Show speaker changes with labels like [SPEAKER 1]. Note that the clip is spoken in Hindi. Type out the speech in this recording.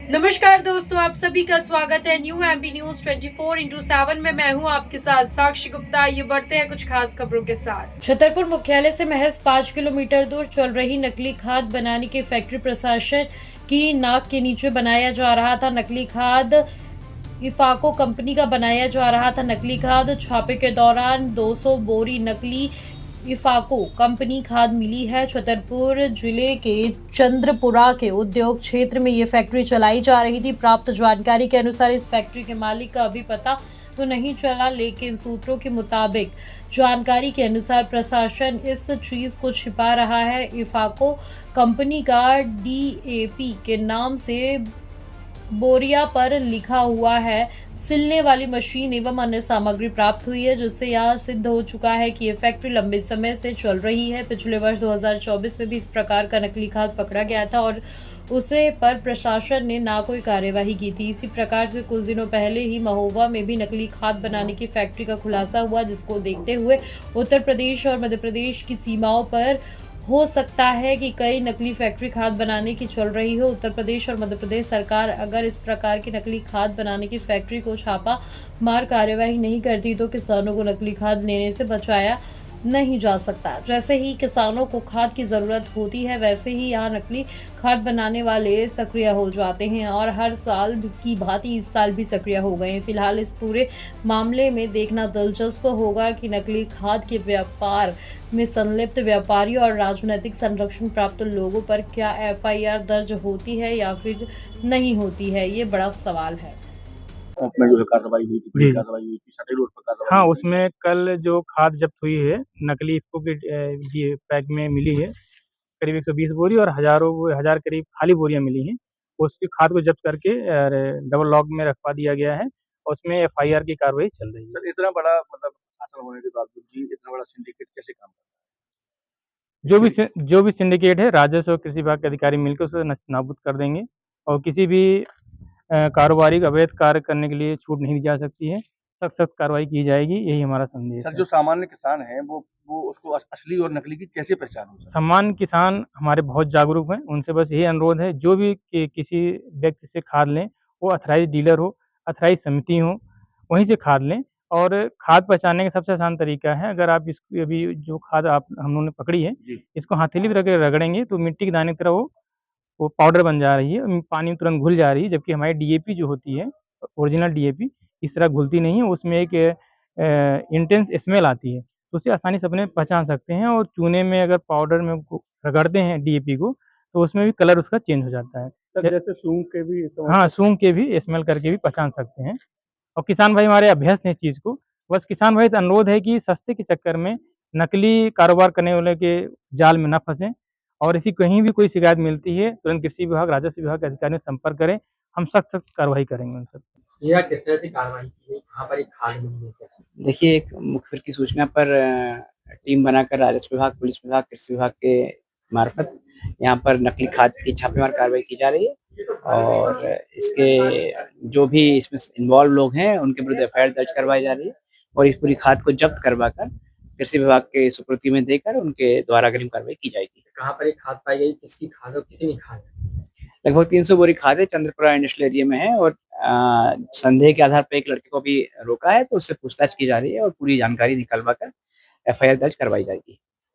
[SPEAKER 1] नमस्कार दोस्तों, आप सभी का स्वागत है न्यू एमपी न्यूज 24x7 में। मैं हूं आपके साथ साक्षी गुप्ता। ये बढ़ते हैं कुछ खास खबरों के साथ। छतरपुर मुख्यालय से महज 5 किलोमीटर दूर चल रही नकली खाद बनाने की फैक्ट्री प्रशासन की नाक के नीचे बनाया जा रहा था। नकली खाद इफाको कंपनी का बनाया जा रहा था। नकली खाद छापे के दौरान 200 बोरी नकली इफाको कंपनी खाद मिली है। छतरपुर जिले के चंद्रपुरा के उद्योग क्षेत्र में ये फैक्ट्री चलाई जा रही थी। प्राप्त जानकारी के अनुसार इस फैक्ट्री के मालिक का अभी पता तो नहीं चला, लेकिन सूत्रों के मुताबिक जानकारी के अनुसार प्रशासन इस चीज को छिपा रहा है। इफाको कंपनी का डीएपी के नाम से बोरिया पर लिखा हुआ है। सिलने वाली मशीन एवं अन्य सामग्री प्राप्त हुई है, जिससे यह सिद्ध हो चुका है कि ये फैक्ट्री लंबे समय से चल रही है। पिछले वर्ष 2024 में भी इस प्रकार का नकली खाद पकड़ा गया था और उसे पर प्रशासन ने ना कोई कार्यवाही की थी। इसी प्रकार से कुछ दिनों पहले ही महोबा में भी नकली खाद बनाने की फैक्ट्री का खुलासा हुआ, जिसको देखते हुए उत्तर प्रदेश और मध्य प्रदेश की सीमाओं पर हो सकता है कि कई नकली फैक्ट्री खाद बनाने की चल रही हो। उत्तर प्रदेश और मध्य प्रदेश सरकार अगर इस प्रकार की नकली खाद बनाने की फैक्ट्री को छापा मार कार्यवाही नहीं करती तो किसानों को नकली खाद लेने से बचाया नहीं जा सकता। जैसे ही किसानों को खाद की ज़रूरत होती है, वैसे ही यहाँ नकली खाद बनाने वाले सक्रिय हो जाते हैं और हर साल की भांति इस साल भी सक्रिय हो गए हैं। फिलहाल इस पूरे मामले में देखना दिलचस्प होगा कि नकली खाद के व्यापार में संलिप्त व्यापारियों और राजनीतिक संरक्षण प्राप्त लोगों पर क्या एफआईआर दर्ज होती है या फिर नहीं होती है, ये बड़ा सवाल है।
[SPEAKER 2] में जो है कार्रवाई हुई थी, बड़ी
[SPEAKER 3] जी।
[SPEAKER 2] कार्रवाई हुई थी, सटे रोड पर कार्रवाई
[SPEAKER 3] हाँ,
[SPEAKER 2] हुई थी।
[SPEAKER 3] उसमें कल जो खाद जब्त हुई है, नकली इफ़्को की ये पैक में मिली है, करीब 120 बोरी और हज़ार करीब खाली बोरियाँ मिली हैं। उसकी खाद को जब्त करके डबल लॉक में रखवा दिया गया है और उसमें एफआईआर की कार्रवाई चल रही है।
[SPEAKER 2] सर इतना बड़ा मतलब शासन होने के बावजूद भी इतना बड़ा सिंडिकेट कैसे काम करता
[SPEAKER 3] जो भी सिंडिकेट है, राजस्व और कृषि विभाग के अधिकारी मिलकर उसे नस्तानाबूद कर देंगे और किसी भी कारोबारी अवैध कार्य करने के लिए छूट नहीं दी जा सकती है। सख्त कार्रवाई की जाएगी, यही हमारा
[SPEAKER 2] है?
[SPEAKER 3] संदेश
[SPEAKER 2] सर
[SPEAKER 3] है।
[SPEAKER 2] जो सामान्य किसान हैं वो उसको असली और नकली की कैसे पहचान होगी?
[SPEAKER 3] सामान्य किसान हमारे बहुत जागरूक हैं, उनसे बस यही अनुरोध है, जो भी किसी व्यक्ति से खाद लें, वो ऑथराइज़्ड डीलर हो, ऑथराइज़्ड समिति हो, वहीं से खाद लें। और खाद पहचानने का सबसे आसान तरीका है, अगर आप अभी जो खाद हम लोगों ने पकड़ी है,
[SPEAKER 2] जी।
[SPEAKER 3] इसको हथेली पे रख के रगड़ेंगे तो मिट्टी के दाने की तरह वो पाउडर बन जा रही है, पानी में तुरंत घुल जा रही है, जबकि हमारी डीएपी जो होती है, ओरिजिनल डीएपी इस तरह घुलती नहीं है, उसमें एक इंटेंस स्मेल आती है, तो उसे आसानी से अपने पहचान सकते हैं। और चूने में अगर पाउडर में रगड़ते हैं डीएपी को, तो उसमें भी कलर उसका चेंज हो जाता है।
[SPEAKER 2] सर जैसे सूंघ के भी
[SPEAKER 3] हाँ, सूंघ के भी स्मेल करके भी पहचान सकते हैं और किसान भाई हमारे अभ्यस्त हैं इस चीज़ को। बस किसान भाई से अनुरोध है कि सस्ते के चक्कर में नकली कारोबार करने वाले के जाल में ना फँसें और ऐसी कहीं भी कोई शिकायत मिलती है, तुरंत कृषि विभाग, राजस्व विभाग के अधिकारियों से संपर्क करें। हम सख्त कार्रवाई करेंगे उन सब पे।
[SPEAKER 4] यह किस तरह से कार्रवाई की गई? कहाँ पर एक खाद मिली है?
[SPEAKER 5] देखिए, एक मुखबिर की सूचना पर टीम बनाकर राजस्व विभाग, पुलिस विभाग, कृषि विभाग के मार्फत यहाँ पर नकली खाद की छापेमार कार्रवाई की जा रही है और इसके जो भी इसमें इन्वॉल्व लोग हैं उनके विरुद्ध एफआईआर दर्ज करवाई जा रही है और इस पूरी खाद को जब्त करवाकर कृषि विभाग के सुपुर्दी में देकर उनके द्वारा अग्रिम कार्रवाई की जाएगी।
[SPEAKER 4] कहाँ पर एक खाद पाई गई? किसकी खाद और कितनी खाद है?
[SPEAKER 5] लगभग 300 बोरी खाद है, चंद्रपुरा इंडस्ट्रियल एरिया में है और संदेह के आधार पर एक लड़के को भी रोका है, तो उससे पूछताछ की जा रही है और पूरी जानकारी निकलवा कर एफआईआर दर्ज करवाई जाएगी।